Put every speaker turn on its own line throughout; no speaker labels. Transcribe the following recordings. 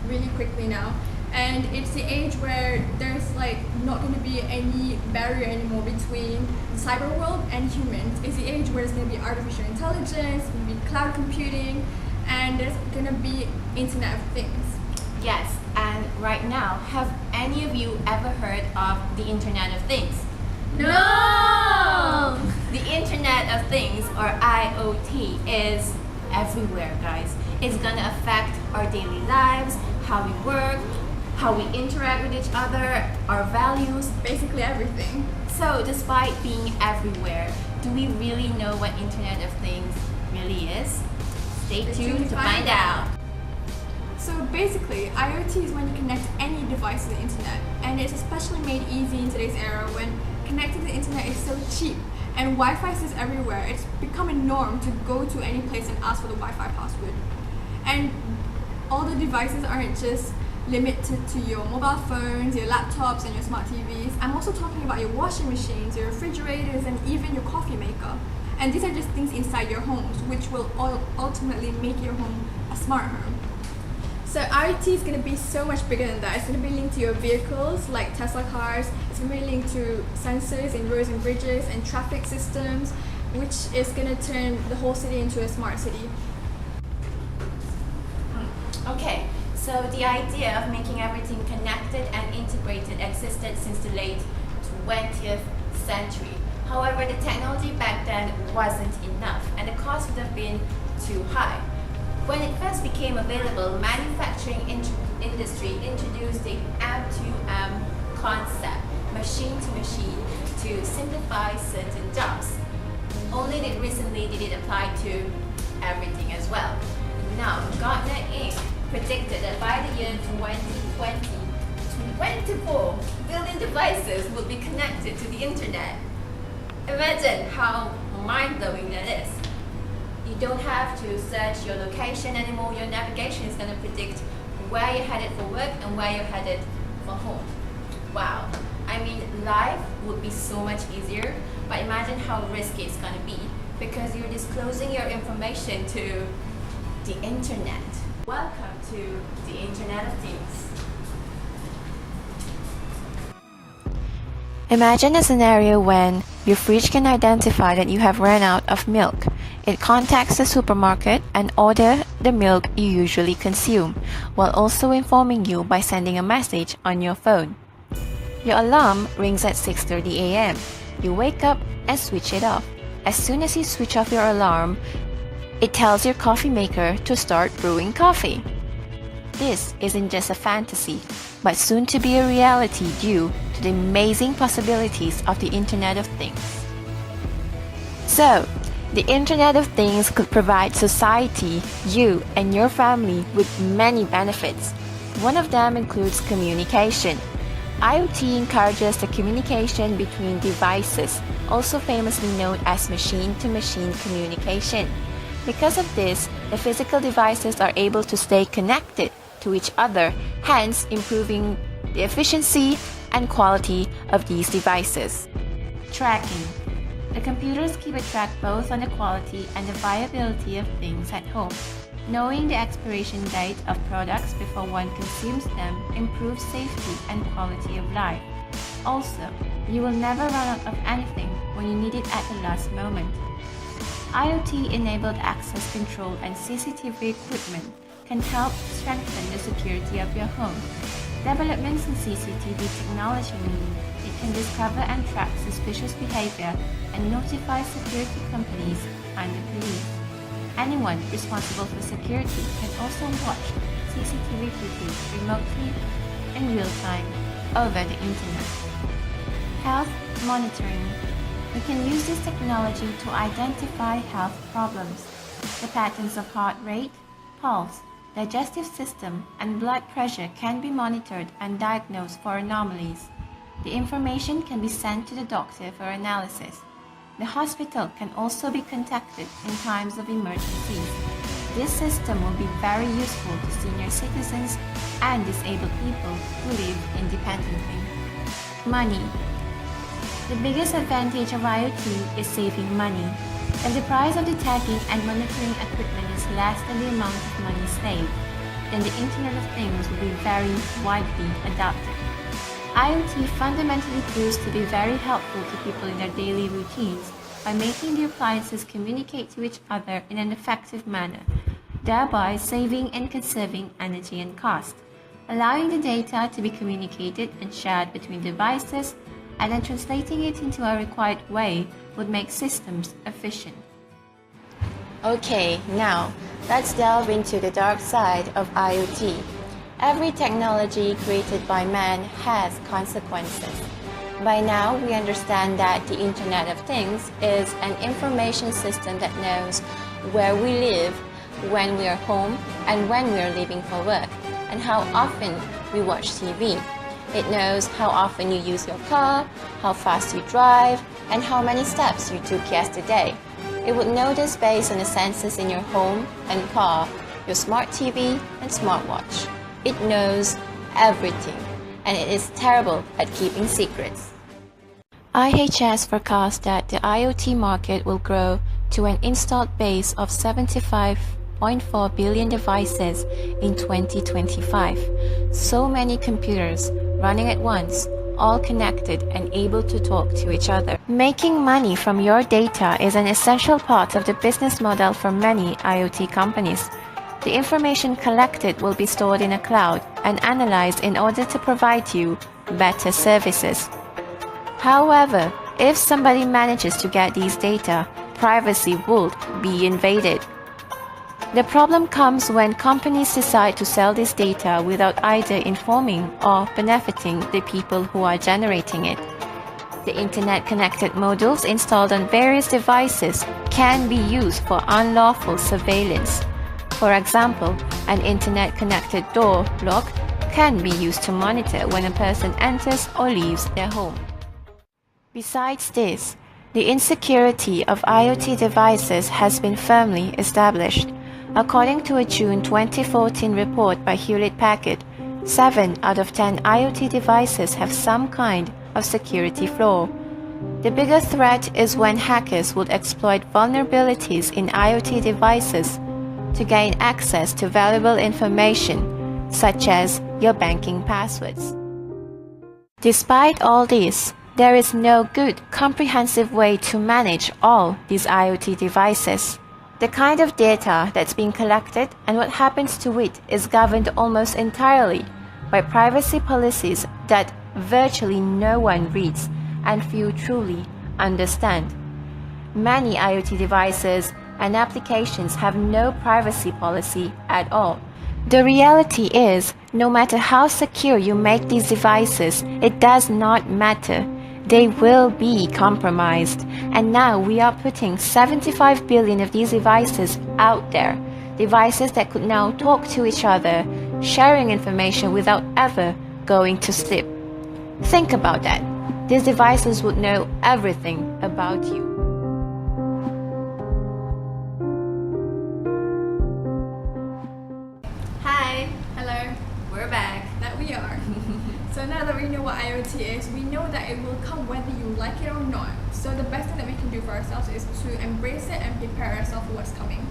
really quickly now. And it's the age where there's like not going to be any barrier anymore between the cyber world and humans. It's the age where there's going to be artificial intelligence, there's going to be cloud computing, and there's going to be Internet of Things.
Yes, and right now, have any of you ever heard of the Internet of Things?
No!
The Internet of Things, or IoT, is everywhere, guys. It's gonna affect our daily lives, how we work, how we interact with each other, our values,
Basically everything.
So, despite being everywhere, do we really know what Internet of Things really is? Stay tuned to find out.
So basically, IoT is when you connect any device to the internet, and it's especially made easy in today's era when connecting to the internet is so cheap and Wi-Fi is everywhere. It's become a norm to go to any place and ask for the Wi-Fi password. And all the devices aren't just limited to your mobile phones, your laptops, and your smart TVs. I'm also talking about your washing machines, your refrigerators, and even your coffee maker. And these are just things inside your homes, which will ultimately make your home a smart home. So IoT is going to be so much bigger than that. It's going to be linked to your vehicles, like Tesla cars. It's going to be linked to sensors in roads and bridges and traffic systems, which is going to turn the whole city into a smart city.
Okay, so the idea of making everything connected and integrated existed since the late 20th century. However, the technology back then wasn't enough and the cost would have been too high. When it first became available, manufacturing industry introduced the M2M concept, machine to machine, to simplify certain jobs. Only that recently did it apply to everything as well. Now, Gartner Inc. predicted that by the year 2020, 24 billion devices will be connected to the internet. Imagine how mind-blowing that is. You don't have to search your location anymore. Your navigation is going to predict where you're headed for work and where you're headed for home. Wow. I mean, life would be so much easier, but imagine how risky it's going to be because you're disclosing your information to the internet. Welcome to the Internet of Things.
Imagine a scenario when your fridge can identify that you have run out of milk. It contacts the supermarket and orders the milk you usually consume, while also informing you by sending a message on your phone. Your alarm rings at 6:30 a.m. You wake up and switch it off. As soon as you switch off your alarm, it tells your coffee maker to start brewing coffee. This isn't just a fantasy, but soon to be a reality due to the amazing possibilities of the Internet of Things. So, the Internet of Things could provide society, you, and your family with many benefits. One of them includes communication. IoT encourages the communication between devices, also famously known as machine-to-machine communication. Because of this, the physical devices are able to stay connected to each other, hence improving the efficiency and quality of these devices. Tracking. The computers keep a track both on the quality and the viability of things at home. Knowing the expiration date of products before one consumes them improves safety and quality of life. Also, you will never run out of anything when you need it at the last moment. IoT-enabled access control and CCTV equipment can help strengthen the security of your home. Developments in CCTV technology mean it can discover and track suspicious behavior and notify security companies and the police. Anyone responsible for security can also watch CCTV footage remotely in real time over the internet. Health monitoring. We can use this technology to identify health problems. The patterns of heart rate, pulse, digestive system, and blood pressure can be monitored and diagnosed for anomalies. The information can be sent to the doctor for analysis. The hospital can also be contacted in times of emergencies. This system will be very useful to senior citizens and disabled people who live independently. Money. The biggest advantage of IoT is saving money. If the price of the tagging and monitoring equipment is less than the amount of money saved, then the Internet of Things will be very widely adopted. IoT fundamentally proves to be very helpful to people in their daily routines by making the appliances communicate to each other in an effective manner, thereby saving and conserving energy and cost, allowing the data to be communicated and shared between devices, and then translating it into a required way would make systems efficient.
Okay, now let's delve into the dark side of IoT. Every technology created by man has consequences. By now, we understand that the Internet of Things is an information system that knows where we live, when we are home, and when we are leaving for work, and how often we watch TV. It knows how often you use your car, how fast you drive, and how many steps you took yesterday. It would know this based on the sensors in your home and car, your smart TV and smartwatch. It knows everything, and it is terrible at keeping secrets. IHS forecasts that the IoT market will grow to an installed base of 75.4 billion devices in 2025. So many computers running at once, all connected and able to talk to each other. Making money from your data is an essential part of the business model for many IoT companies. The information collected will be stored in a cloud and analyzed in order to provide you better services. However, if somebody manages to get these data, privacy would be invaded. The problem comes when companies decide to sell this data without either informing or benefiting the people who are generating it. The internet-connected modules installed on various devices can be used for unlawful surveillance. For example, an internet-connected door lock can be used to monitor when a person enters or leaves their home. Besides this, the insecurity of IoT devices has been firmly established. According to a June 2014 report by Hewlett-Packard, 7 out of 10 IoT devices have some kind of security flaw. The biggest threat is when hackers would exploit vulnerabilities in IoT devices to gain access to valuable information, such as your banking passwords. Despite all this, there is no good, comprehensive way to manage all these IoT devices. The kind of data that's being collected and what happens to it is governed almost entirely by privacy policies that virtually no one reads and few truly understand. Many IoT devices and applications have no privacy policy at all. The reality is, no matter how secure you make these devices, it does not matter. They will be compromised. And now we are putting 75 billion of these devices out there. Devices that could now talk to each other, sharing information without ever going to sleep. Think about that. These devices would know everything about you. Hi,
Hello,
we're back.
that we are. So now that we know what IoT is, we know that it will come whether you like it or not. So the best thing that we can do for ourselves is to embrace it and prepare ourselves for what's coming.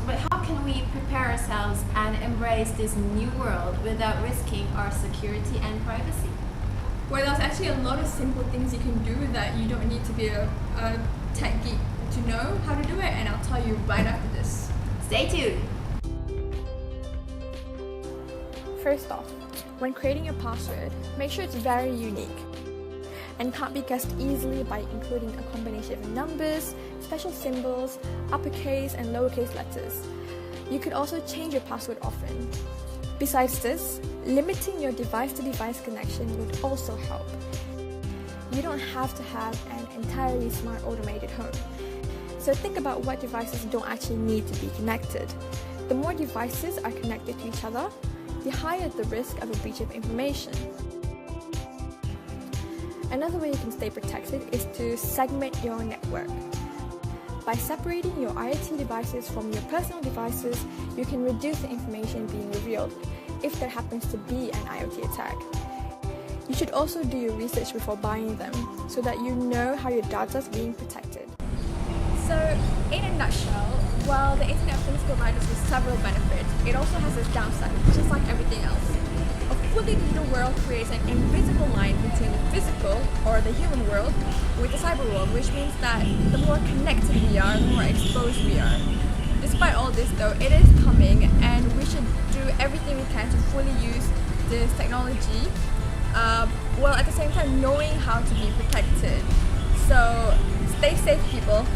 But how can we prepare ourselves and embrace this new world without risking our security and privacy?
Well, there's actually a lot of simple things you can do that you don't need to be a tech geek to know how to do it, and I'll tell you right after this.
Stay tuned.
First off, when creating your password, make sure it's very unique and can't be guessed easily by including a combination of numbers, special symbols, uppercase and lowercase letters. You could also change your password often. Besides this, limiting your device-to-device connection would also help. You don't have to have an entirely smart automated home. So think about what devices don't actually need to be connected. The more devices are connected to each other, the higher the risk of a breach of information. Another way you can stay protected is to segment your network. By separating your IoT devices from your personal devices, you can reduce the information being revealed if there happens to be an IoT attack. You should also do your research before buying them so that you know how your data is being protected. So, in a nutshell, While the Internet of Things provides us with several benefits, it also has its downside, just like everything else. A fully digital world creates an invisible line between the physical, or the human world, with the cyber world, which means that the more connected we are, the more exposed we are. Despite all this though, it is coming, and we should do everything we can to fully use this technology, while at the same time knowing how to be protected. So stay safe, people.